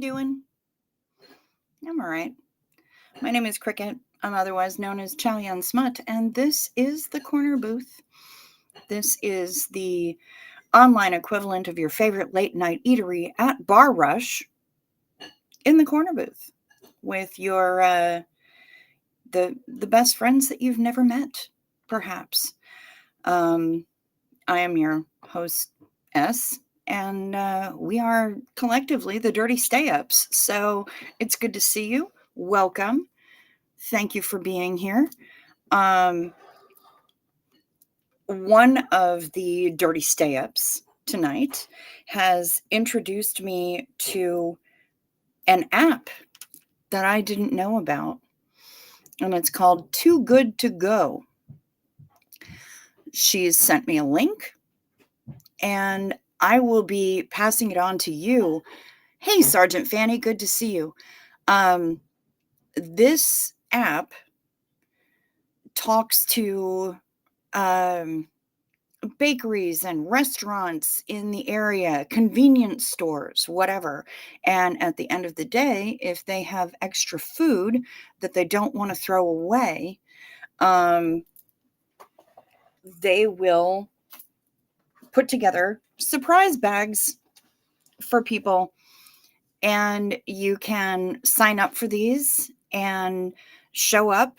doing? I'm all right. My name is Cricket. I'm otherwise known as Chow Smut, and this is the Corner Booth. This is the online equivalent of your favorite late night eatery at Bar Rush in the Corner Booth with your the best friends that you've never met, perhaps. I am your host, S, and we are collectively the Dirty Stay-Ups. So it's good to see you. Welcome. Thank you for being here. One of the Dirty Stay-Ups tonight has introduced me to an app that I didn't know about, and it's called Too Good to Go. She's sent me a link, and I will be passing it on to you. Hey, Sergeant Fanny, good to see you. This app talks to bakeries and restaurants in the area, convenience stores, whatever. And at the end of the day, if they have extra food that they don't want to throw away, they will put together surprise bags for people. And you can sign up for these and show up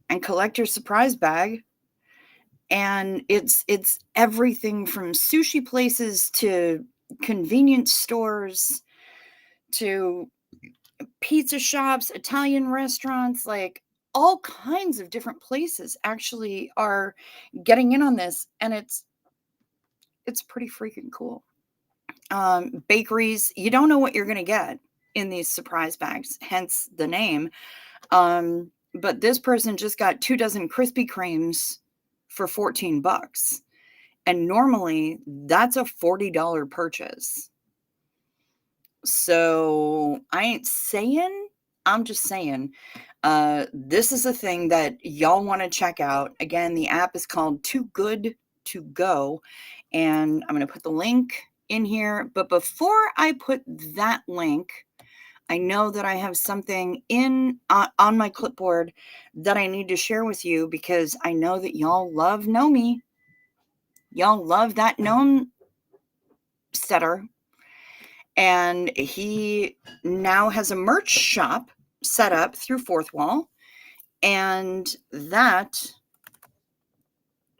and collect your surprise bag. And it's everything from sushi places to convenience stores to pizza shops, Italian restaurants, like all kinds of different places actually are getting in on this, and it's pretty freaking cool. Bakeries, you don't know what you're going to get in these surprise bags, hence the name. But this person just got 2 dozen Krispy Kremes for $14. And normally that's a $40 purchase. So I ain't saying, I'm just saying, this is a thing that y'all want to check out. Again, the app is called Too Good to Go, and I'm going to put the link in here. But before I put that link, I know that I have something on my clipboard that I need to share with you, because I know that y'all love Nomi. Y'all love that gnome setter. And he now has a merch shop set up through Fourth Wall. And that,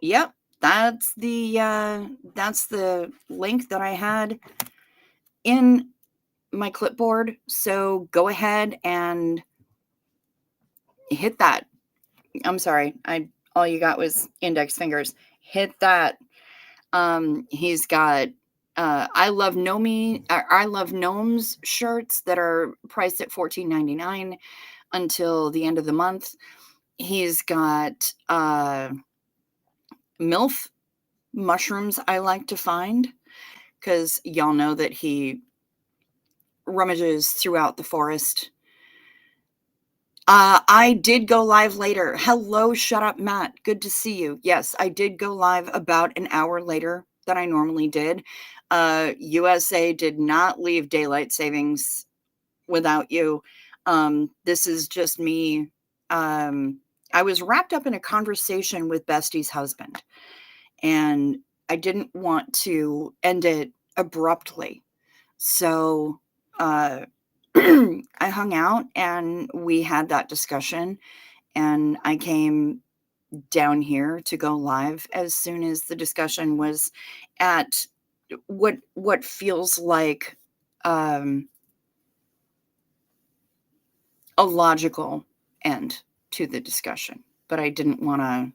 yep, that's the link that I had in my clipboard. So go ahead and hit that. I'm sorry, all you got was index fingers. Hit that. He's got I love gnomes shirts that are priced at $14.99 until the end of the month. He's got MILF mushrooms I like to find, because y'all know that he rummages throughout the forest. I did go live later. Hello, shut up, Matt. Good to see you. Yes, I did go live about an hour later than I normally did. USA did not leave daylight savings without you. This is just me. I was wrapped up in a conversation with Bestie's husband, and I didn't want to end it abruptly. So I hung out and we had that discussion, and I came down here to go live as soon as the discussion was at what feels like a logical end to the discussion. But I didn't want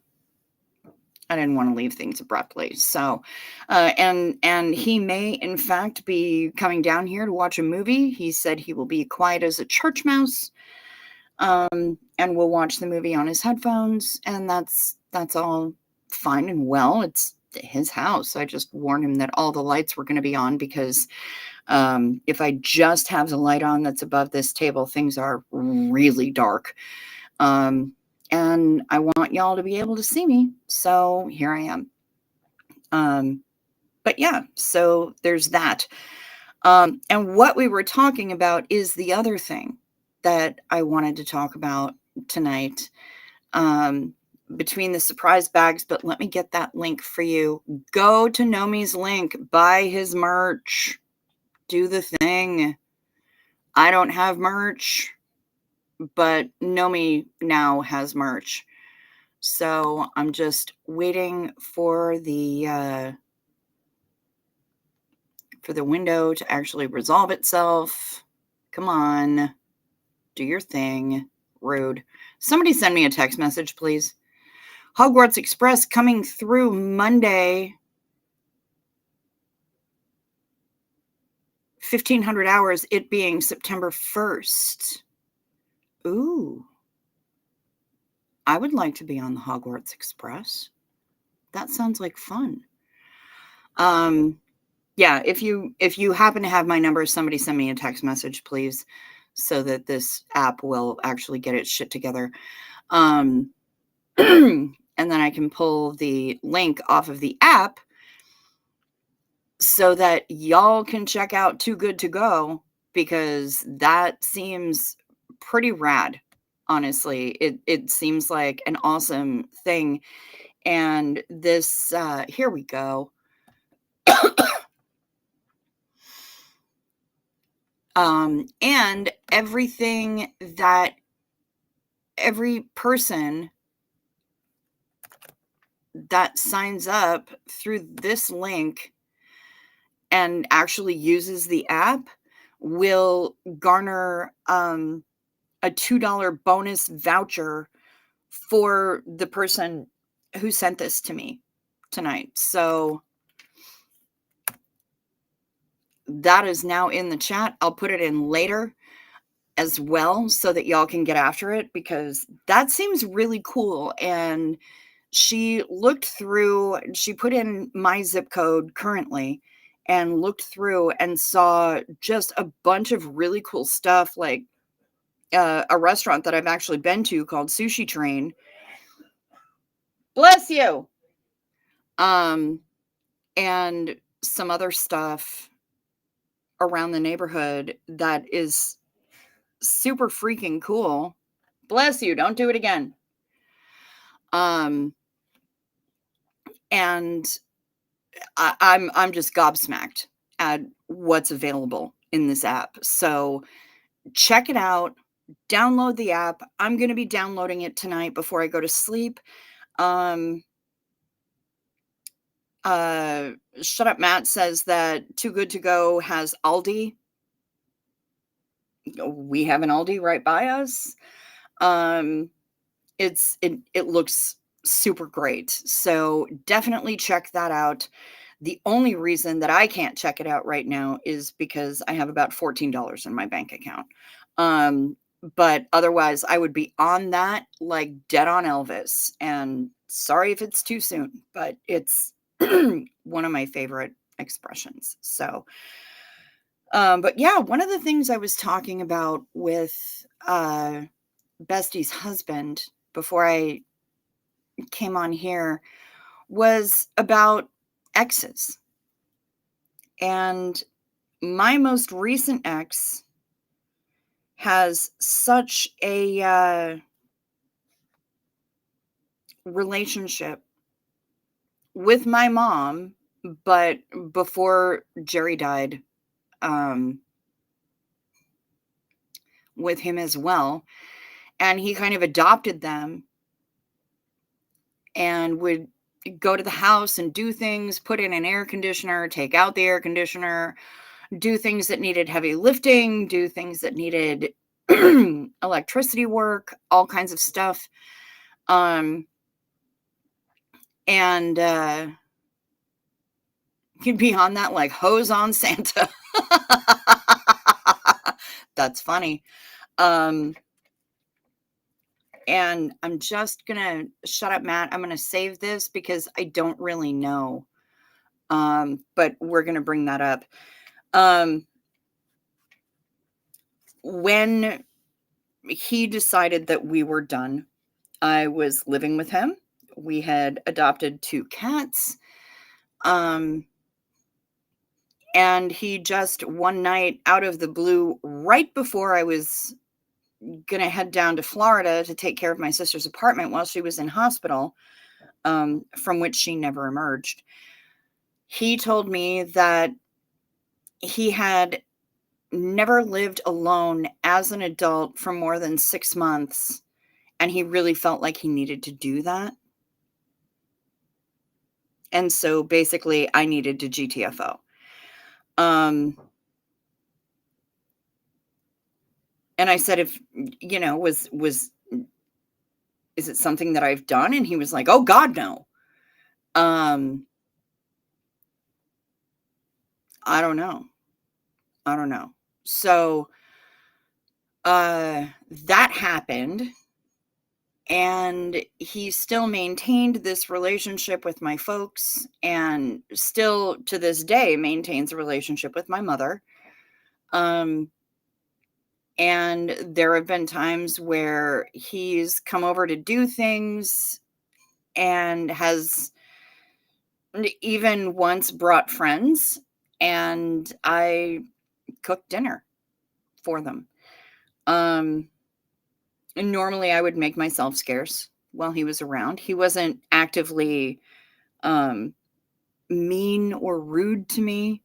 to leave things abruptly. So, and he may in fact be coming down here to watch a movie. He said he will be quiet as a church mouse, and will watch the movie on his headphones, and that's all fine and well. It's his house. I just warned him that all the lights were going to be on, because if I just have the light on that's above this table, things are really dark. And I want y'all to be able to see me. So here I am. But yeah, so there's that. And what we were talking about is the other thing that I wanted to talk about tonight. Um, between the surprise bags, but let me get that link for you. Go to Nomi's link, buy his merch, do the thing. I don't have merch, but Nomi now has merch. So I'm just waiting for the window to actually resolve itself. Come on, do your thing. Rude. Somebody send me a text message, please. Hogwarts Express coming through Monday. 1,500 hours, it being September 1st. Ooh. I would like to be on the Hogwarts Express. That sounds like fun. Yeah, if you happen to have my number, somebody send me a text message, please, so that this app will actually get its shit together. And then I can pull the link off of the app so that y'all can check out Too Good to Go, because that seems pretty rad. Honestly, it seems like an awesome thing. And this here we go. And everything that every person that signs up through this link and actually uses the app will garner a $2 bonus voucher for the person who sent this to me tonight. So that is now in the chat. I'll put it in later as well so that y'all can get after it, because that seems really cool. And she looked through, she put in my zip code currently and looked through and saw just a bunch of really cool stuff, like a restaurant that I've actually been to called Sushi Train. Bless you. And some other stuff around the neighborhood that is super freaking cool. Bless you. Don't do it again. And I'm just gobsmacked at what's available in this app. So check it out. Download the app. I'm going to be downloading it tonight before I go to sleep. Shut Up Matt says that Too Good to Go has Aldi. We have an Aldi right by us. It looks super great. So definitely check that out. The only reason that I can't check it out right now is because I have about $14 in my bank account. But otherwise I would be on that like dead on Elvis. And sorry if it's too soon, but it's one of my favorite expressions. So, but yeah, one of the things I was talking about with Bestie's husband before I came on here was about exes. And my most recent ex has such a relationship with my mom, but before Jerry died, with him as well. And he kind of adopted them and would go to the house and do things, put in an air conditioner, take out the air conditioner, do things that needed heavy lifting, do things that needed electricity work, all kinds of stuff. And he'd be on that like hose on Santa. That's funny. And I'm just gonna shut up, Matt. I'm gonna save this because I don't really know. But we're gonna bring that up. When he decided that we were done, I was living with him. We had adopted 2 cats. And he just one night out of the blue, right before I was gonna head down to Florida to take care of my sister's apartment while she was in hospital, from which she never emerged, he told me that he had never lived alone as an adult for more than 6 months, and he really felt like he needed to do that. And so, basically, I needed to GTFO. Um, and I said, "If you know, was is it something that I've done?" And he was like, "Oh god, no." Um, I don't know. I don't know. So, that happened, and he still maintained this relationship with my folks, and still to this day maintains a relationship with my mother. Um, and there have been times where he's come over to do things and has even once brought friends, and I cooked dinner for them. Um, and normally I would make myself scarce while he was around. He wasn't actively um, mean or rude to me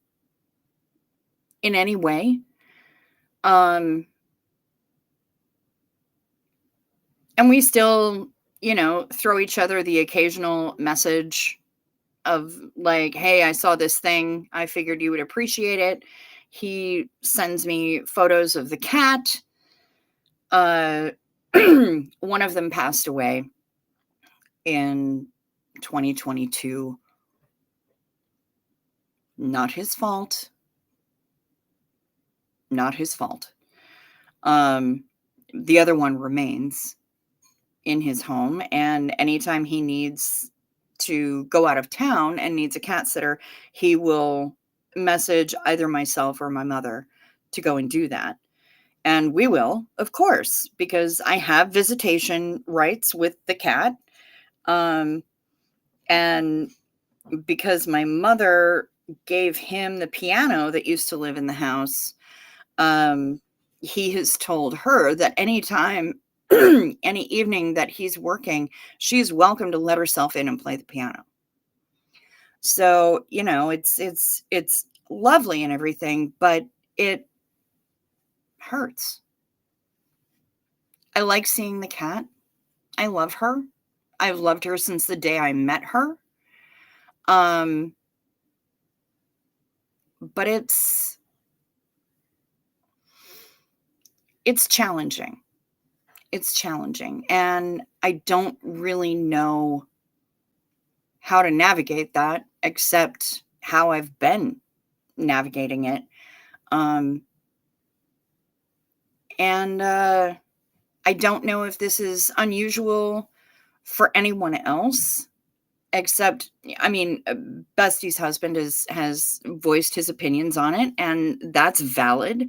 in any way. Um, and we still, throw each other the occasional message of like, "Hey, I saw this thing. I figured you would appreciate it." He sends me photos of the cat. Uh, one of them passed away in 2022. Not his fault. Not his fault. Um, the other one remains in his home, and anytime he needs to go out of town and needs a cat sitter, he will message either myself or my mother to go and do that. And we will, of course, because I have visitation rights with the cat. Um, and because my mother gave him the piano that used to live in the house, um, he has told her that anytime, any evening that he's working, she's welcome to let herself in and play the piano. So, it's lovely and everything, but it hurts. I like seeing the cat. I love her. I've loved her since the day I met her. Um, but it's challenging. It's challenging, and I don't really know how to navigate that except how I've been navigating it. Um, and I don't know if this is unusual for anyone else, except, I mean, Bestie's husband has voiced his opinions on it, and that's valid.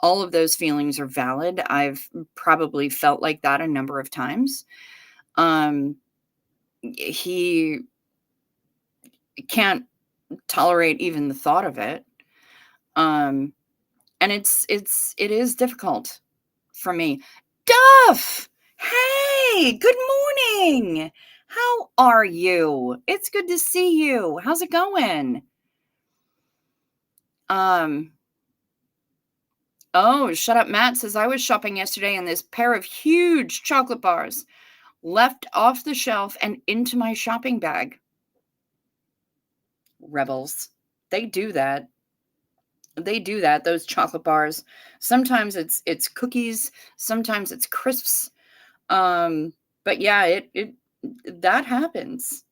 All of those feelings are valid. I've probably felt like that a number of times. Um, he can't tolerate even the thought of it. Um, and it is difficult for me. Duff! Hey, good morning. How are you? It's good to see you. How's it going? Um, oh, Shut Up Matt says I was shopping yesterday and this pair of huge chocolate bars left off the shelf and into my shopping bag. Rebels. They do that. They do that, those chocolate bars. Sometimes it's cookies, sometimes it's crisps. But yeah, it that happens.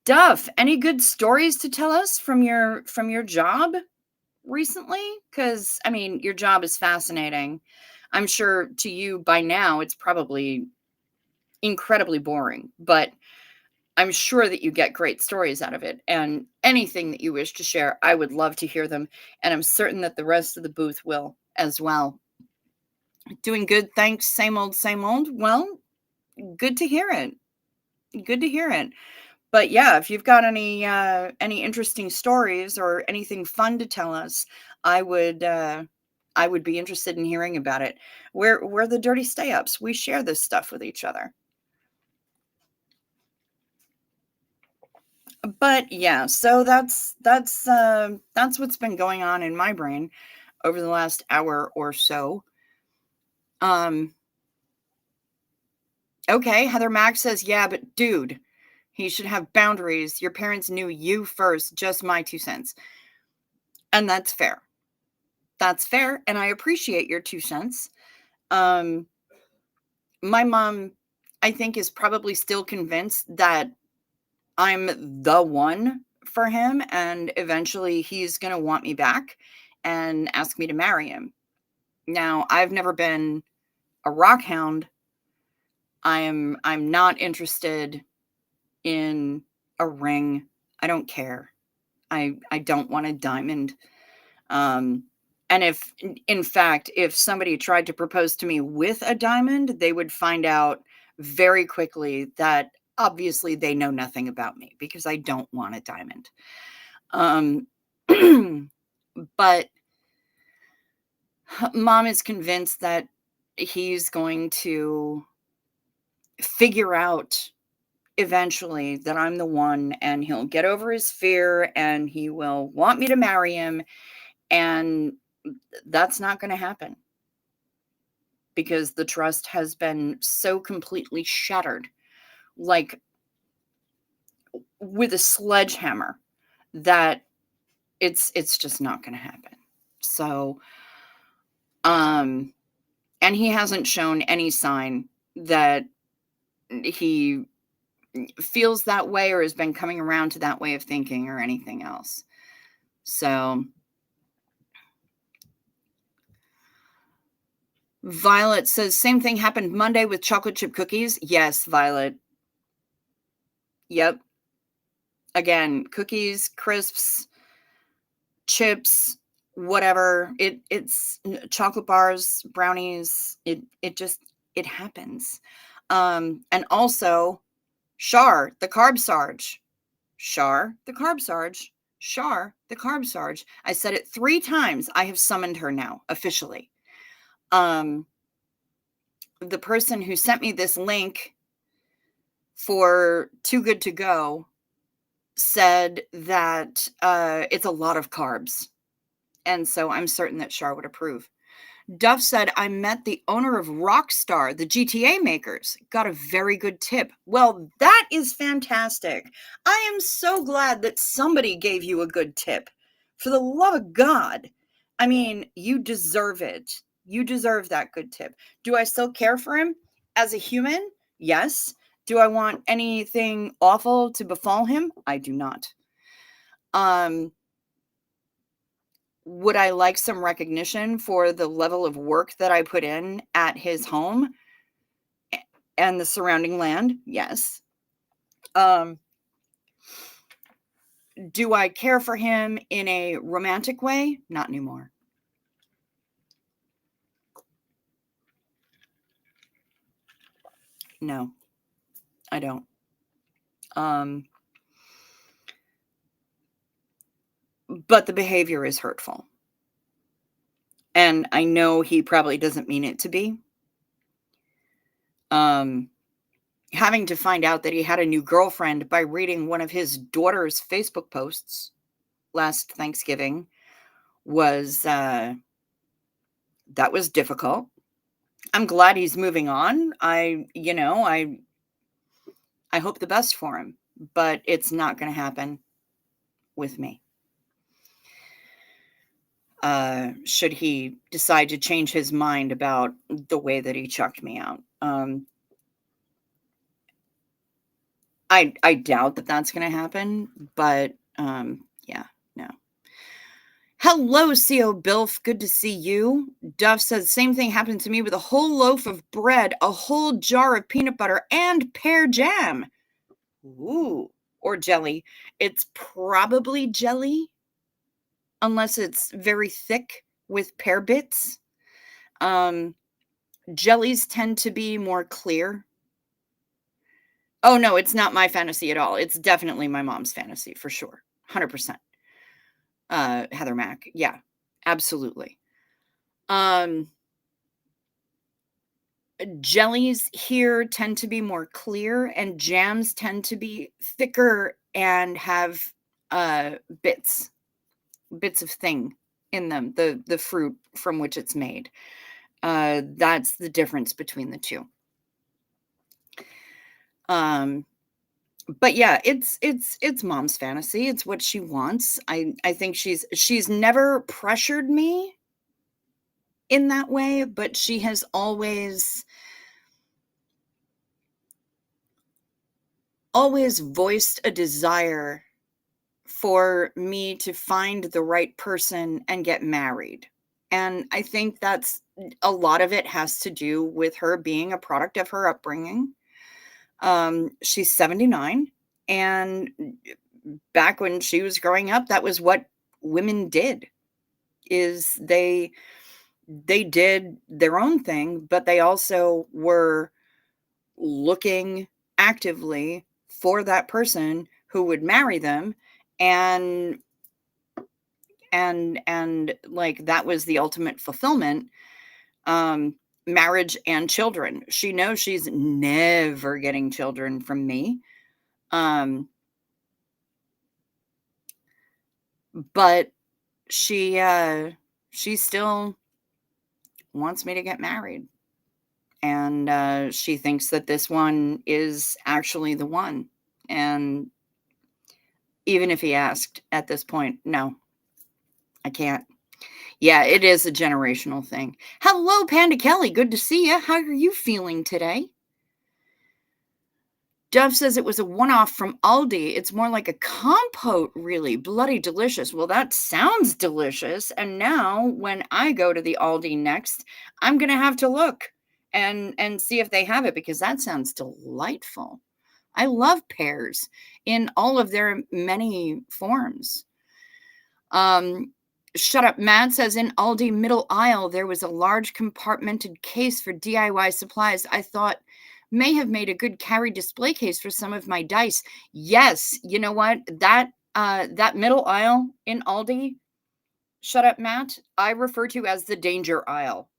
Duff, any good stories to tell us from your job recently? Because I mean, your job is fascinating. I'm sure to you by now it's probably incredibly boring, but I'm sure that you get great stories out of it. And anything that you wish to share, I would love to hear them. And I'm certain that the rest of the booth will as well. Doing good, thanks. Same old, same old. Well, good to hear it. Good to hear it. But yeah, if you've got any interesting stories or anything fun to tell us, I would I would be interested in hearing about it. We're the dirty stay ups. We share this stuff with each other. But yeah, so that's what's been going on in my brain over the last hour or so. Um, okay, Heather Mack says, yeah, but dude, he should have boundaries. Your parents knew you first, just my 2 cents. And that's fair. That's fair. And I appreciate your 2 cents. Um, my mom, I think, is probably still convinced that I'm the one for him. And eventually he's going to want me back and ask me to marry him. Now, I've never been a rock hound. I'm not interested in a ring. I don't care. I don't want a diamond. Um, and if, in fact, if somebody tried to propose to me with a diamond, they would find out very quickly that obviously they know nothing about me because I don't want a diamond. Um, but mom is convinced that he's going to figure out eventually that I'm the one and he'll get over his fear and he will want me to marry him. And that's not going to happen because the trust has been so completely shattered, like with a sledgehammer, that it's just not going to happen. So, um, and he hasn't shown any sign that he feels that way or has been coming around to that way of thinking or anything else. So, Violet says, same thing happened Monday with chocolate chip cookies. Yes, Violet. Yep. Again, cookies, crisps, chips, whatever. It's chocolate bars, brownies. It just it happens. And also Shar, the carb sarge. Shar, the carb sarge. Shar, the carb sarge. I said it 3 times. I have summoned her now officially. Um the person who sent me this link for Too Good to Go said that it's a lot of carbs. And so I'm certain that Shar would approve. Duff said, I met the owner of Rockstar, the GTA makers. Got a very good tip. Well, that is fantastic. I am so glad that somebody gave you a good tip. For the love of God. I mean, you deserve it. You deserve that good tip. Do I still care for him as a human? Yes. Do I want anything awful to befall him? I do not. Um, would I like some recognition for the level of work that I put in at his home and the surrounding land? Yes. Um, do I care for him in a romantic way? Not anymore. No, I don't. Um, but the behavior is hurtful. And I know he probably doesn't mean it to be. Um, having to find out that he had a new girlfriend by reading one of his daughter's Facebook posts last Thanksgiving was that was difficult. I'm glad he's moving on. I hope the best for him, but it's not going to happen with me. Should he decide to change his mind about the way that he chucked me out? I doubt that that's going to happen, but yeah, no. Hello, CO Bilf. Good to see you. Duff says, same thing happened to me with a whole loaf of bread, a whole jar of peanut butter, and pear jam. Ooh, or jelly. It's probably jelly, unless it's very thick with pear bits. Um, jellies tend to be more clear. Oh, no, it's not my fantasy at all. It's definitely my mom's fantasy for sure. 100%. Heather Mack. Yeah, absolutely. Um, jellies here tend to be more clear and jams tend to be thicker and have uh bits bits of thing in them, the fruit from which it's made. That's the difference between the two. Um, but yeah, it's mom's fantasy. It's what she wants. I think she's never pressured me in that way, but she has always voiced a desire for me to find the right person and get married. And I think that's a lot of it has to do with her being a product of her upbringing. She's 79, and back when she was growing up, that was what women did. Is they did their own thing, but they also were looking actively for that person who would marry them, and like that was the ultimate fulfillment. um Marriage and children. She knows she's never getting children from me. um but she still wants me to get married, and she thinks that this one is actually the one. And even if he asked at this point, no, I can't. Yeah, it is a generational thing. Hello, Panda Kelly. Good to see you. How are you feeling today? Dove says it was a one-off from Aldi. It's more like a compote, really. Bloody delicious. Well, that sounds delicious. And now when I go to the Aldi next, I'm going to have to look and see if they have it, because that sounds delightful. I love pears in all of their many forms. Um, Shut Up Matt says in Aldi middle aisle, there was a large compartmented case for DIY supplies. I thought may have made a good carry display case for some of my dice. Yes, you know what? That middle aisle in Aldi, Shut Up Matt, I refer to as the danger aisle.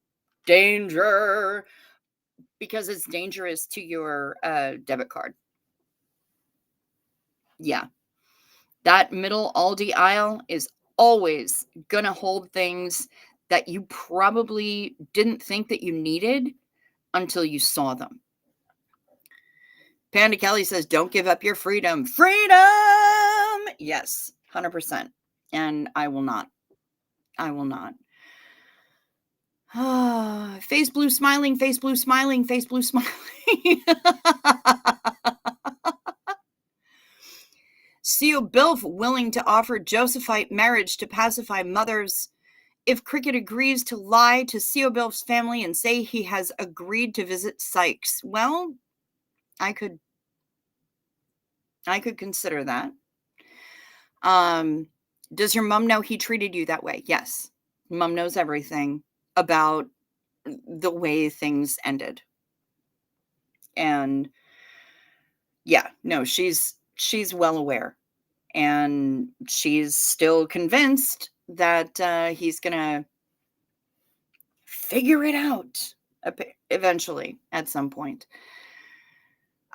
Danger, because it's dangerous to your debit card. Yeah. That middle Aldi aisle is always gonna hold things that you probably didn't think that you needed until you saw them. Panda Kelly says, "Don't give up your freedom." Freedom! Yes, 100%. And I will not. I will not. Face blue smiling, face blue smiling, face blue smiling. CEO Bilf willing to offer Josephite marriage to pacify mothers. If Cricket agrees to lie to CEO Bilf's family and say he has agreed to visit Sykes, well, I could consider that. Does your mom know he treated you that way? Yes. Mom knows everything about the way things ended. And yeah, no, she's well aware, and she's still convinced that he's gonna figure it out eventually at some point.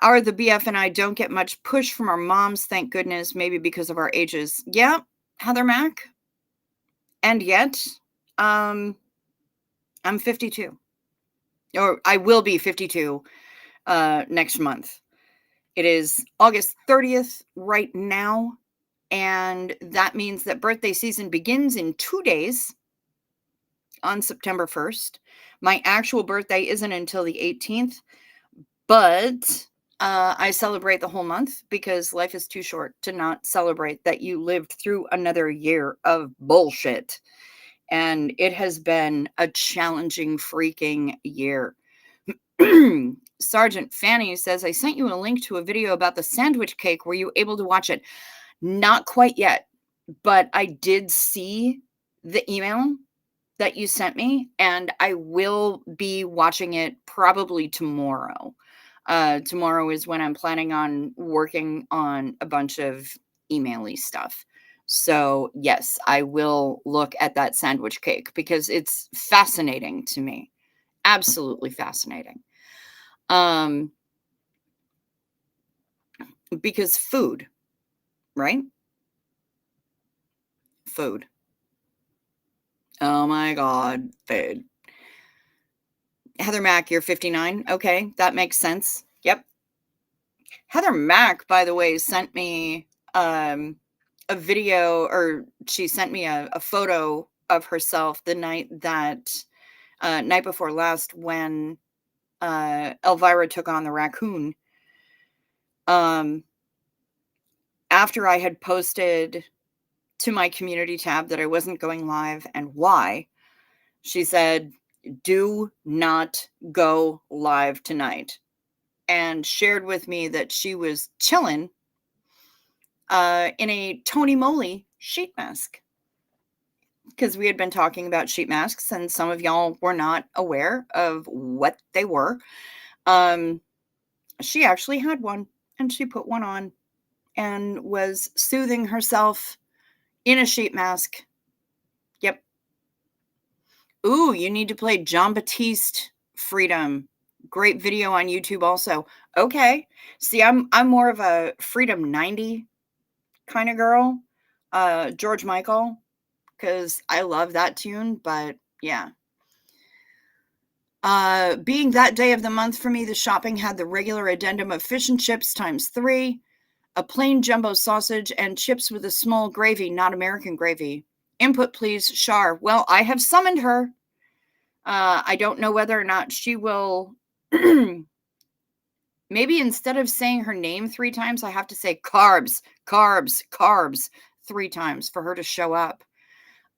The BF and I don't get much push from our moms, thank goodness, maybe because of our ages. Yeah, Heather Mack. And yet, I'm 52. Or I will be 52 next month. It is August 30th right now, and that means that birthday season begins in 2 days on September 1st. My actual birthday isn't until the 18th, but I celebrate the whole month because life is too short to not celebrate that you lived through another year of bullshit. And it has been a challenging freaking year. Sergeant Fanny says, I sent you a link to a video about the sandwich cake. Were you able to watch it? Not quite yet, but I did see the email that you sent me, and I will be watching it probably tomorrow. Tomorrow is when I'm planning on working on a bunch of email-y stuff. So, yes, I will look at that sandwich cake because it's fascinating to me. Absolutely fascinating. Um, because food, right? Food. Oh my God, food. Heather Mack, you're 59. Okay, that makes sense. Yep. Heather Mack, by the way, sent me a video, or she sent me a photo of herself the night before last when Elvira took on the raccoon. Um, After I had posted to my community tab that I wasn't going live and why, she said, "Do not go live tonight," and shared with me that she was chilling in a Tony Moly sheet mask, because we had been talking about sheet masks and some of y'all were not aware of what they were. Um, she actually had one and she put one on and was soothing herself in a sheet mask. Yep. Ooh, you need to play John Batiste Freedom. Great video on YouTube also. Okay. See, I'm more of a Freedom 90 kind of girl. George Michael, because I love that tune, but yeah. Being that day of the month for me, the shopping had the regular addendum of fish and chips times 3, a plain jumbo sausage, and chips with a small gravy, not American gravy. Input, please, Shar. Well, I have summoned her. I don't know whether or not she will. Maybe instead of saying her name 3 times, I have to say carbs, carbs, carbs 3 times for her to show up.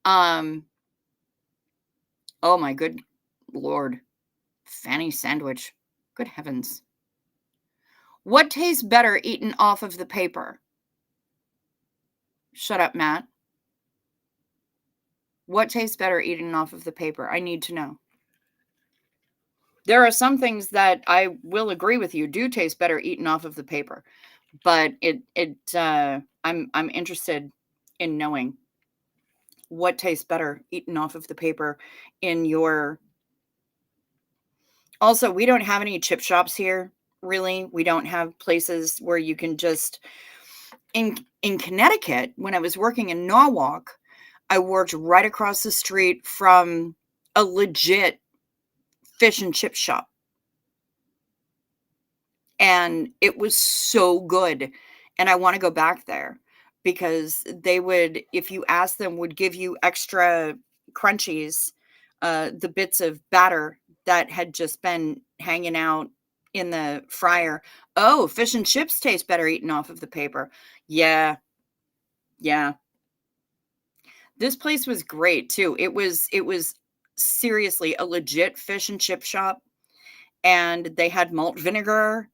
Oh my good Lord. Fanny sandwich. Good heavens. What tastes better eaten off of the paper? Shut up, Matt. What tastes better eaten off of the paper? I need to know. There are some things that I will agree with you do taste better eaten off of the paper, but I'm interested in knowing what tastes better eaten off of the paper in your. Also, we don't have any chip shops here, really. We don't have places where you can just. In Connecticut, when I was working in Norwalk, I worked right across the street from a legit fish and chip shop. And it was so good. And I want to go back there because they would, if you ask them, would give you extra crunchies, the bits of batter that had just been hanging out in the fryer. Oh, fish and chips taste better eaten off of the paper. Yeah. Yeah. This place was great too. It was seriously a legit fish and chip shop, and they had malt vinegar,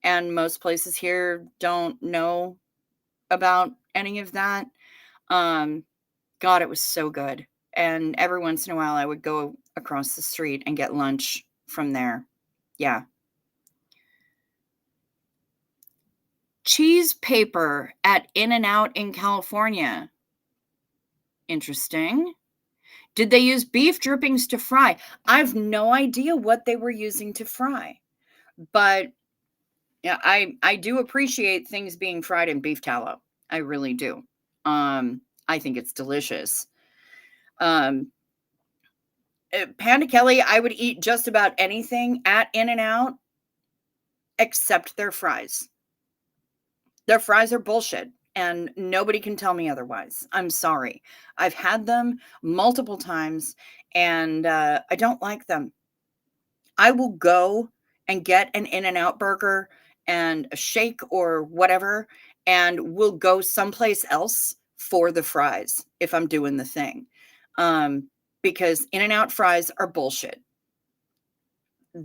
and most places here don't know about any of that. Um, God, it was so good. And every once in a while I would go across the street and get lunch from there. Yeah. Cheese paper at In-N-Out in California. Interesting. Did they use beef drippings to fry? I've no idea what they were using to fry, but yeah, I do appreciate things being fried in beef tallow. I really do. I think it's delicious. Um, Panda Kelly, I would eat just about anything at In-N-Out except their fries. Their fries are bullshit, and nobody can tell me otherwise. I'm sorry. I've had them multiple times, and I don't like them. I will go and get an In-N-Out burger and a shake or whatever, and we'll go someplace else for the fries if I'm doing the thing. Because In-N-Out fries are bullshit.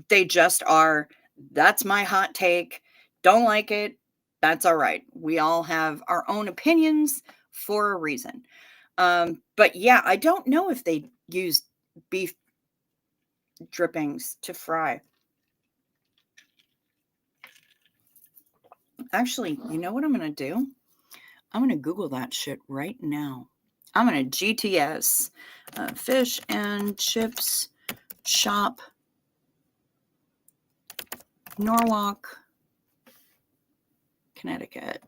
They just are. That's my hot take. Don't like it. That's all right. We all have our own opinions for a reason. But yeah, I don't know if they used beef drippings to fry. Actually, you know what I'm going to do? I'm going to Google that shit right now. I'm going to GTS, fish and chips shop, Norwalk, Connecticut.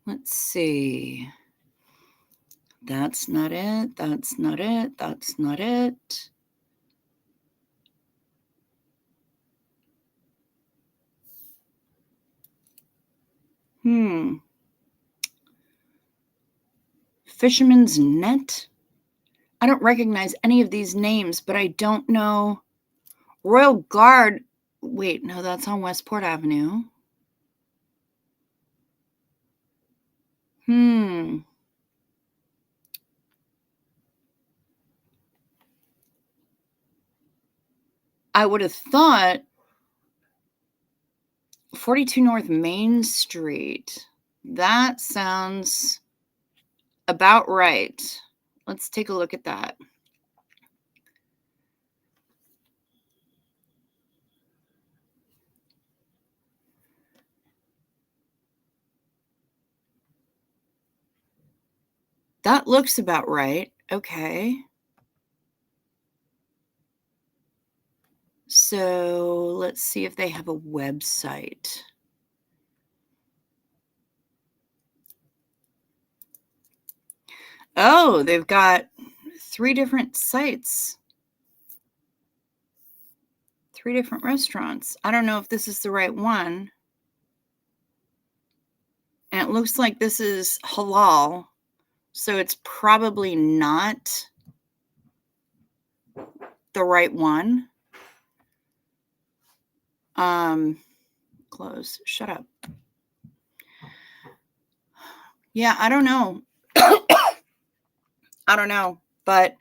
Let's see. That's not it. That's not it. That's not it. Fisherman's Net. I don't recognize any of these names, but I don't know. Royal Guard. Wait, no, that's on Westport Avenue. I would have thought 42 North Main Street. That sounds about right. Let's take a look at that. That looks about right. Okay. So let's see if they have a website. Oh, they've got 3 different sites. 3 different restaurants. I don't know if this is the right one. And it looks like this is halal. So it's probably not the right one. Close. Shut up. Yeah, I don't know. I don't know. But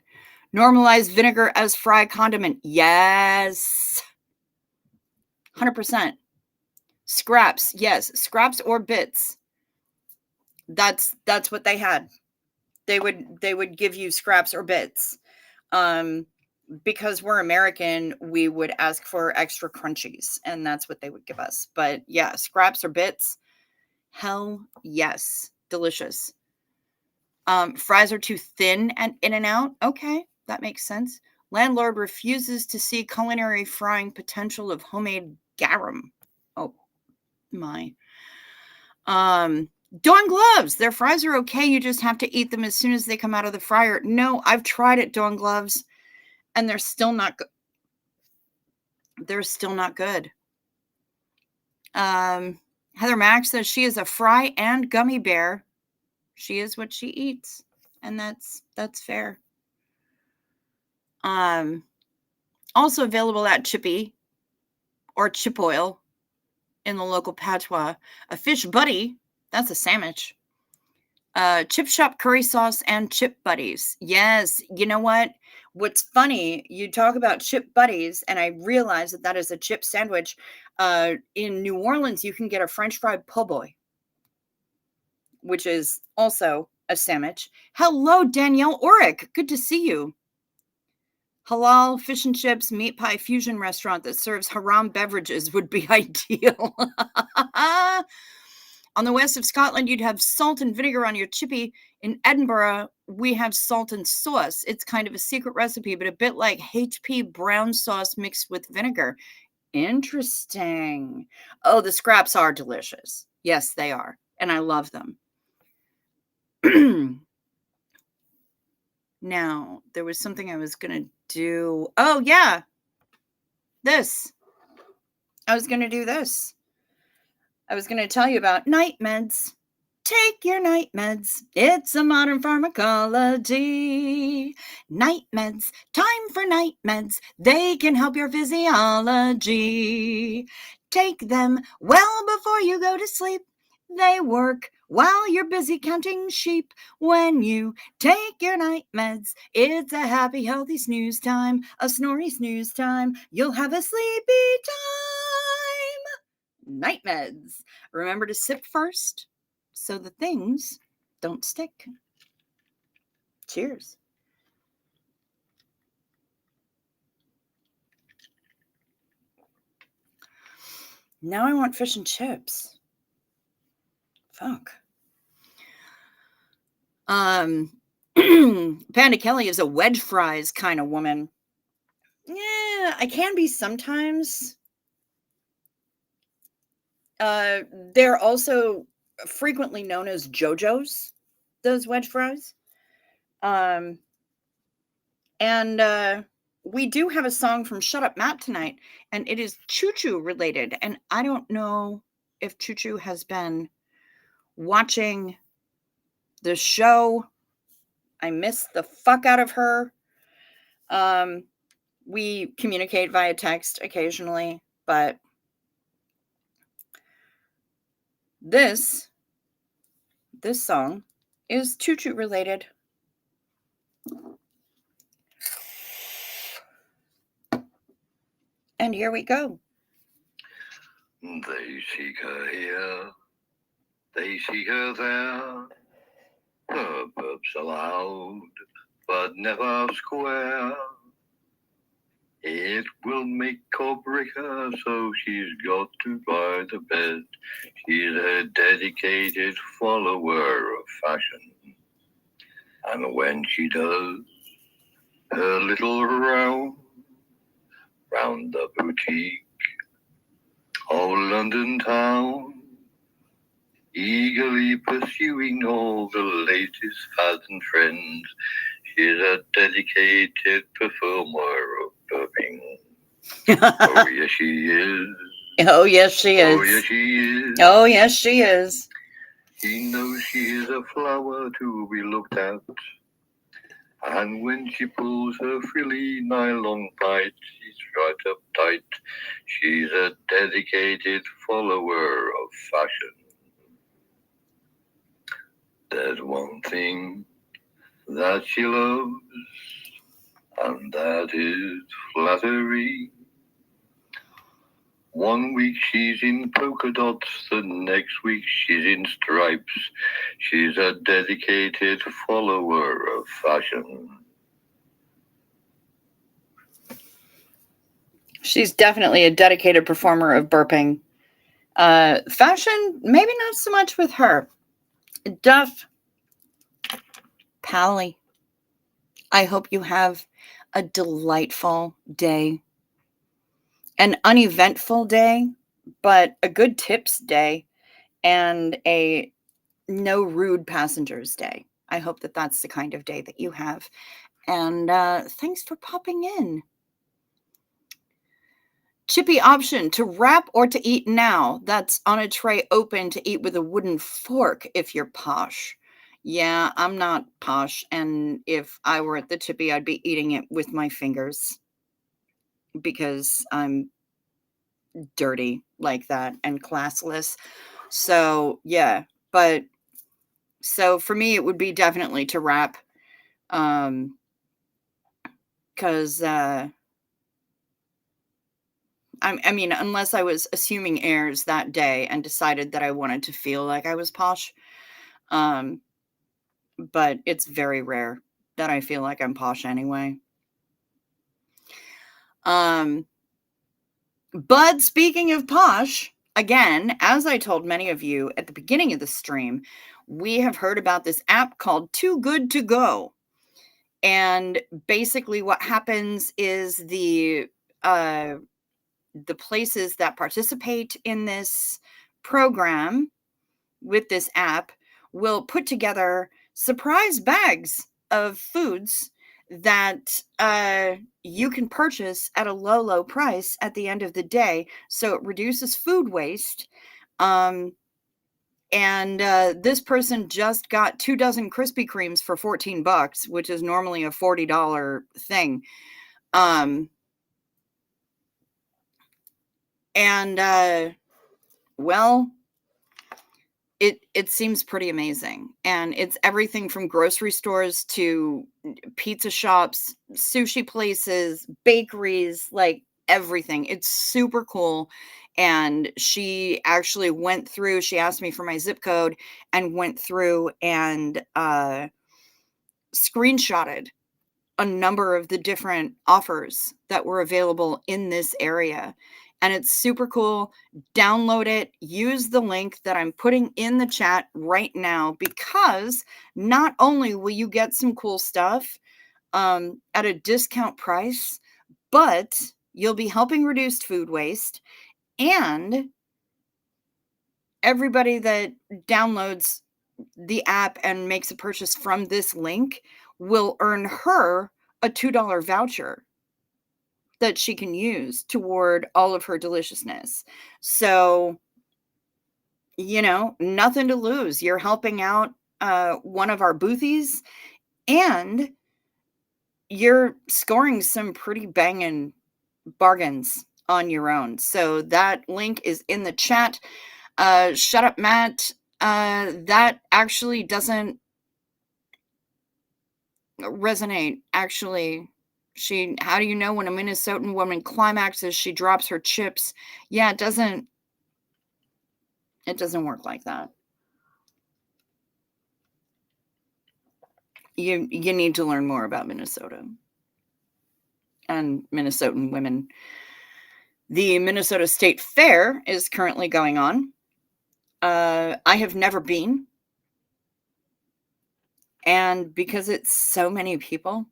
normalized vinegar as fry condiment. Yes. 100%. Scraps. Yes. Scraps or bits. That's what they had. They would give you scraps or bits. Because we're American, we would ask for extra crunchies, and that's what they would give us. But yeah, scraps or bits. Hell yes. Delicious. Fries are too thin and in and out. Okay, that makes sense. Landlord refuses to see culinary frying potential of homemade garum. Oh my. Dawn gloves. Their fries are okay. You just have to eat them as soon as they come out of the fryer. No, I've tried it, Dawn gloves, and they're still not good. They're still not good. Heather Mack says she is a fry and gummy bear. She is what she eats, and that's fair. Also available at Chippy or Chip Oil in the local patois. A fish buddy, that's a sandwich. Chip shop curry sauce and chip buddies. Yes, you know what? What's funny, you talk about chip buddies, and I realize that is a chip sandwich. In New Orleans, you can get a French fried po' boy, which is also a sandwich. Hello, Danielle Orick. Good to see you. Halal fish and chips meat pie fusion restaurant that serves haram beverages would be ideal. On the west of Scotland, you'd have salt and vinegar on your chippy. In Edinburgh, we have salt and sauce. It's kind of a secret recipe, but a bit like HP brown sauce mixed with vinegar. Interesting. Oh, the scraps are delicious. Yes, they are. And I love them. Now, there was something I was going to do. Oh, yeah. This. I was going to do this. I was going to tell you about night meds. Take your night meds. It's a modern pharmacology. Night meds. Time for night meds. They can help your physiology. Take them well before you go to sleep. They work while you're busy counting sheep. When you take your night meds, it's a happy, healthy snooze time. A snory snooze time. You'll have a sleepy time. Night meds. Remember to sip first so the things don't stick. Cheers. Now I want fish and chips. Fuck. Panda Kelly is a wedge fries kind of woman. Yeah, I can be sometimes. They're also frequently known as JoJo's, those wedge fries. And we do have a song from Shut Up Matt tonight, and it is Choo Choo related. And I don't know if Choo Choo has been watching the show. I miss the fuck out of her. We communicate via text occasionally, but this song is Choo Choo related. And here we go. They seek her here, they seek her there. Her burps are loud, but never square. It will make or break her, so she's got to buy the bed. She's a dedicated follower of fashion. And when she does her little round the boutique of London town, eagerly pursuing all the latest fads and trends, she's a dedicated performer of burping. Oh, yes, she is. Oh, yes, she is. Oh, yes, she is. Oh, yes, she is. She knows she is a flower to be looked at. And when she pulls her frilly nylon tight, she's right up tight. She's a dedicated follower of fashion. There's one thing that she loves, and that is flattery. One week she's in polka dots, the next week she's in stripes. She's a dedicated follower of fashion. She's definitely a dedicated performer of burping. Fashion, maybe not so much with her. Duff, Pally, I hope you have a delightful day. An uneventful day, but a good tips day and a no rude passengers day. I hope that that's the kind of day that you have. And thanks for popping in. Chippy option to wrap or to eat now. That's on a tray open to eat with a wooden fork if you're posh. Yeah, I'm not posh. And if I were at the Chippy, I'd be eating it with my fingers because I'm dirty like that and classless. So, yeah. But so for me, it would be definitely to wrap. Because I mean, unless I was assuming airs that day and decided that I wanted to feel like I was posh. But it's very rare that I feel like I'm posh anyway. But speaking of posh, again, as I told many of you at the beginning of the stream, we have heard about this app called Too Good To Go. And basically what happens is the places that participate in this program with this app will put together surprise bags of foods that you can purchase at a low price at the end of the day. So it reduces food waste. And this person just got 2 dozen Krispy Kremes for $14, which is normally a $40 thing. Well, it seems pretty amazing. And it's everything from grocery stores to pizza shops, sushi places, bakeries, like everything. It's super cool. And she actually went through, she asked me for my zip code and went through and screenshotted a number of the different offers that were available in this area. and it's super cool. Download it. Use the link that I'm putting in the chat right now, because not only will you get some cool stuff at a discount price, but you'll be helping reduce food waste, and everybody that downloads the app and makes a purchase from this link will earn her a $2 voucher that she can use toward all of her deliciousness. So, nothing to lose. You're helping out one of our boothies, and you're scoring some pretty banging bargains on your own. So that link is in the chat. Shut up, Matt. That actually doesn't resonate. Actually, how do you know when a Minnesotan woman climaxes, she drops her chips? Yeah, it doesn't work like that. You need to learn more about Minnesota and Minnesotan women. The Minnesota State Fair is currently going on. I have never been. And because it's so many people,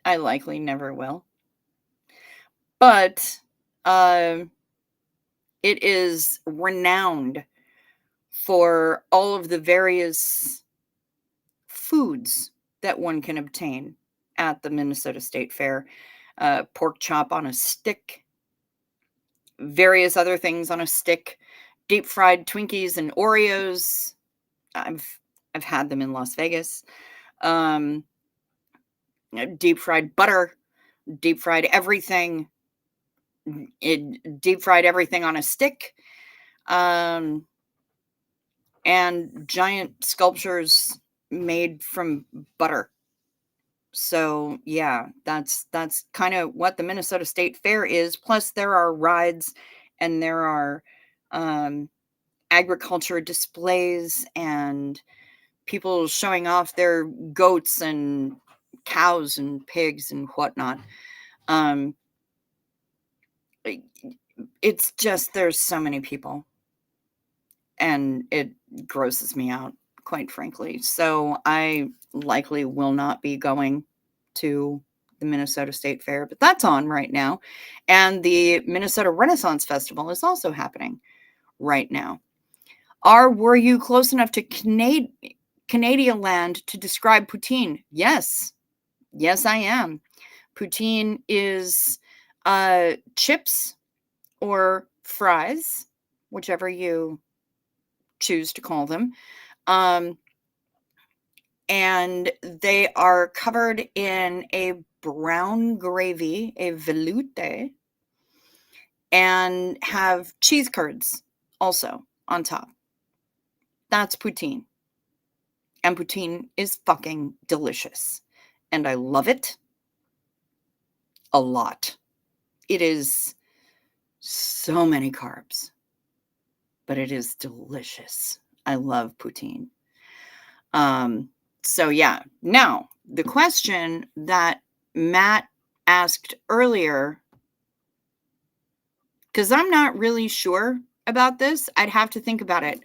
I likely never will. But it is renowned for all of the various foods that one can obtain at the Minnesota State Fair. Pork chop on a stick, various other things on a stick, deep fried Twinkies and Oreos. I've had them in Las Vegas. Deep fried butter, deep fried everything. Deep fried everything on a stick. And giant sculptures made from butter. So yeah, that's kind of what the Minnesota State Fair is. Plus there are rides, and there are agriculture displays, and people showing off their goats and cows and pigs and whatnot. It's just, there's so many people, and it grosses me out, quite frankly. So I likely will not be going to the Minnesota State Fair, but that's on right now. And the Minnesota Renaissance Festival is also happening right now. Were you close enough to Canadian land to describe poutine? Yes. Yes, I am. Poutine is chips or fries, whichever you choose to call them. And they are covered in a brown gravy, a veloute, and have cheese curds also on top. That's poutine. And poutine is fucking delicious. And I love it a lot. It is so many carbs, but it is delicious. I love poutine. So yeah, now the question that Matt asked earlier, because I'm not really sure about this, I'd have to think about it.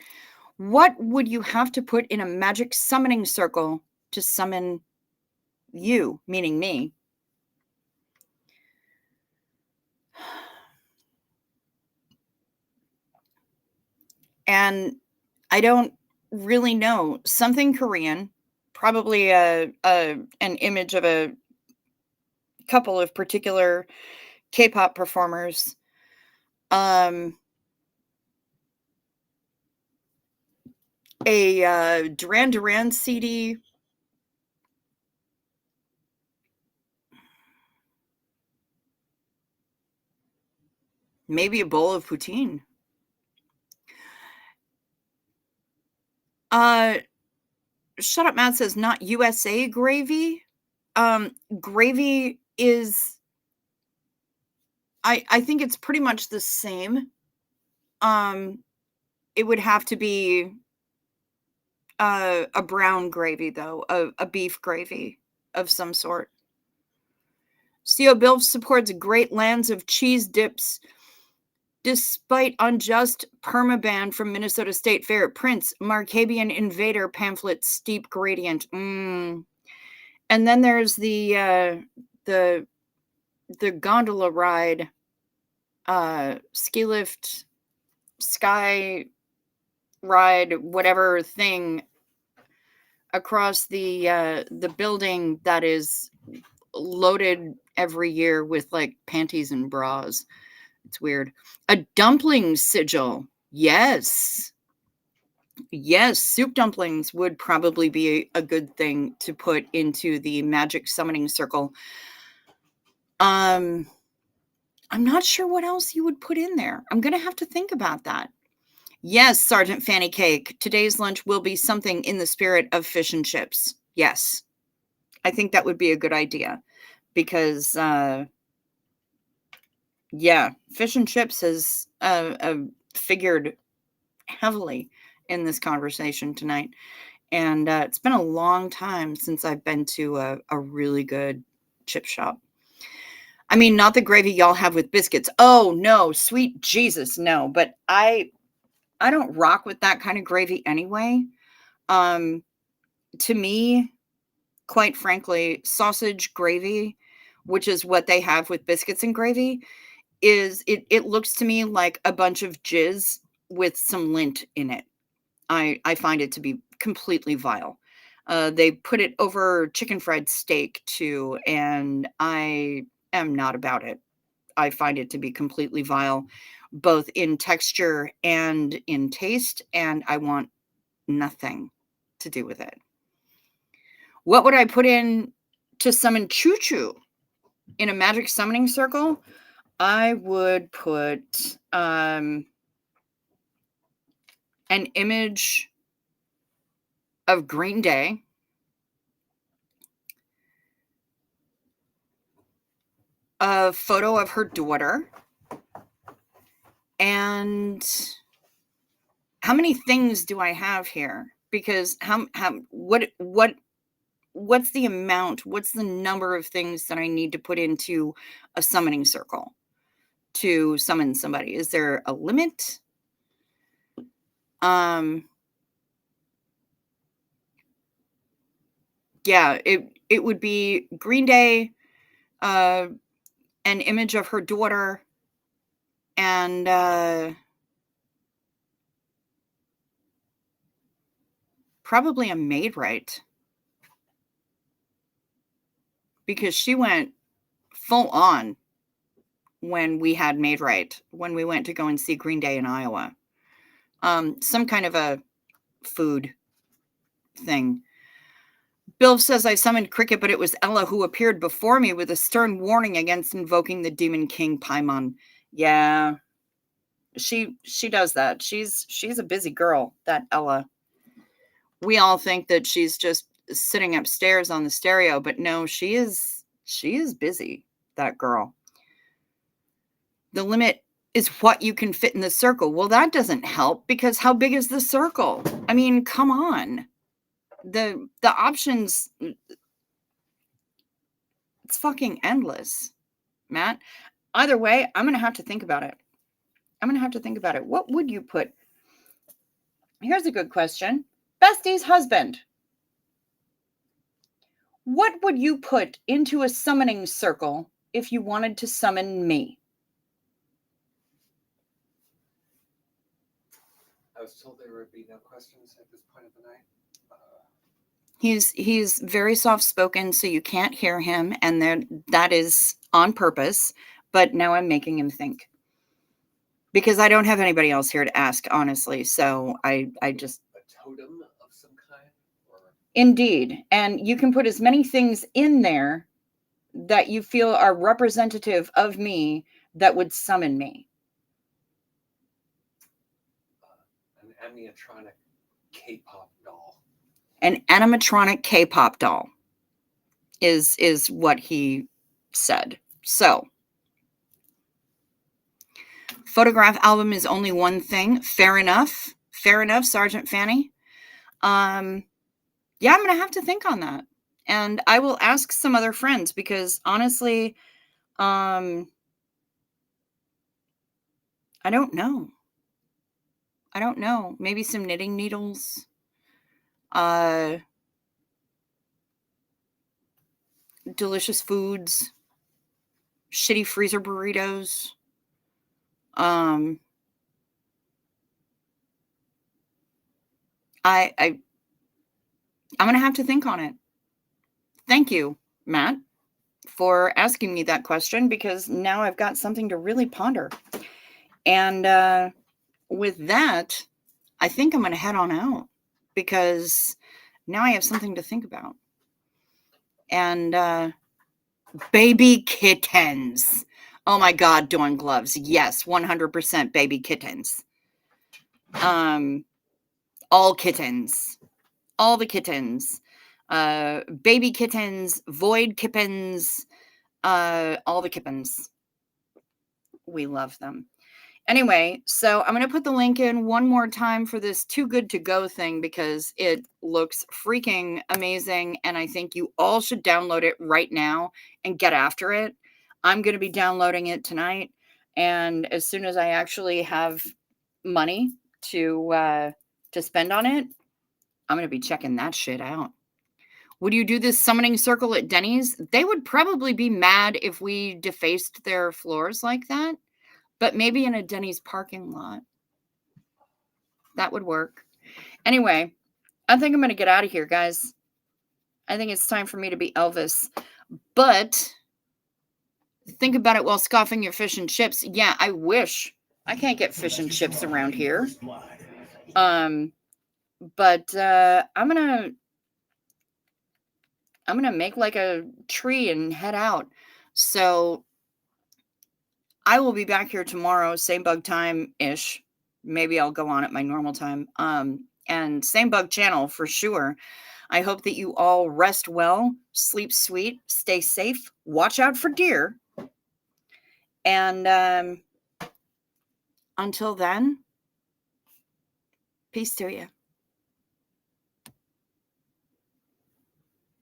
What would you have to put in a magic summoning circle to summon you, meaning me? And I don't really know. Something Korean, probably an image of a couple of particular K-pop performers. A Duran Duran CD. Maybe a bowl of poutine. Shut Up Matt says not USA gravy. Gravy is, I think it's pretty much the same. It would have to be a brown gravy, though, a beef gravy of some sort. CO Bilf supports great lands of cheese dips. Despite unjust permaban from Minnesota State Fair, Prince, Markabian Invader pamphlet, steep gradient. And then there's the gondola ride, ski lift, sky ride, whatever thing across the building that is loaded every year with like panties and bras. It's weird. A dumpling sigil. Yes. Yes, soup dumplings would probably be a good thing to put into the magic summoning circle. I'm not sure what else you would put in there. I'm going to have to think about that. Yes, Sergeant Fanny Cake. Today's lunch will be something in the spirit of fish and chips. Yes. I think that would be a good idea because, yeah, fish and chips has figured heavily in this conversation tonight. And it's been a long time since I've been to a really good chip shop. I mean, not the gravy y'all have with biscuits. Oh, no, sweet Jesus, no. But I don't rock with that kind of gravy anyway. To me, quite frankly, sausage gravy, which is what they have with biscuits and gravy, it looks to me like a bunch of jizz with some lint in it. I find it to be completely vile. They put it over chicken fried steak too, and I am not about it. I find it to be completely vile, both in texture and in taste, and I want nothing to do with it. What would I put in to summon Choo Choo in a magic summoning circle? I would put an image of Green Day, a photo of her daughter, and how many things do I have here? Because what's the amount? What's the number of things that I need to put into a summoning circle to summon somebody? Is there a limit? Yeah, it would be Green Day, an image of her daughter, and probably a maid right, because she went full on when we had Maid Right, when we went to go and see Green Day in Iowa. Some kind of a food thing. Bill says I summoned Cricket, but it was Ella who appeared before me with a stern warning against invoking the Demon King Paimon. Yeah, she does that. She's a busy girl, that Ella. We all think that she's just sitting upstairs on the stereo, but no, she is busy, that girl. The limit is what you can fit in the circle. Well, that doesn't help because how big is the circle? I mean, come on. The options, it's fucking endless, Matt. Either way, I'm going to have to think about it. What would you put? Here's a good question. Bestie's husband. What would you put into a summoning circle if you wanted to summon me? I was told there would be no questions at this point of the night. He's very soft-spoken, so you can't hear him, and that is on purpose, but now I'm making him think. Because I don't have anybody else here to ask, honestly, so I just... A totem of some kind? Or... Indeed, and you can put as many things in there that you feel are representative of me that would summon me. An animatronic K-pop doll. An animatronic K-pop doll is what he said. So, photograph album is only one thing. Fair enough, Sergeant Fanny. Yeah, I'm gonna have to think on that, and I will ask some other friends because honestly, I I don't know. I don't know. Maybe some knitting needles. Delicious foods. Shitty freezer burritos. I'm gonna have to think on it. Thank you, Matt, for asking me that question, because now I've got something to really ponder. And with that, I think I'm gonna head on out, because now I have something to think about. And baby kittens. Oh my God, Dawn Gloves. Yes, 100% baby kittens. All kittens. All the kittens. Baby kittens, void kittens, all the kittens. We love them. Anyway, so I'm going to put the link in one more time for this Too Good to Go thing, because it looks freaking amazing, and I think you all should download it right now and get after it. I'm going to be downloading it tonight, and as soon as I actually have money to spend on it, I'm going to be checking that shit out. Would you do this summoning circle at Denny's? They would probably be mad if we defaced their floors like that. But maybe in a Denny's parking lot. That would work. Anyway, I think I'm going to get out of here, guys. I think it's time for me to be Elvis. But think about it while scoffing your fish and chips. Yeah, I wish. I can't get fish and chips around here. But I'm gonna make like a tree and head out. So I will be back here tomorrow, same bug time-ish. Maybe I'll go on at my normal time. And same bug channel for sure. I hope that you all rest well, sleep sweet, stay safe, watch out for deer. And until then, peace to you.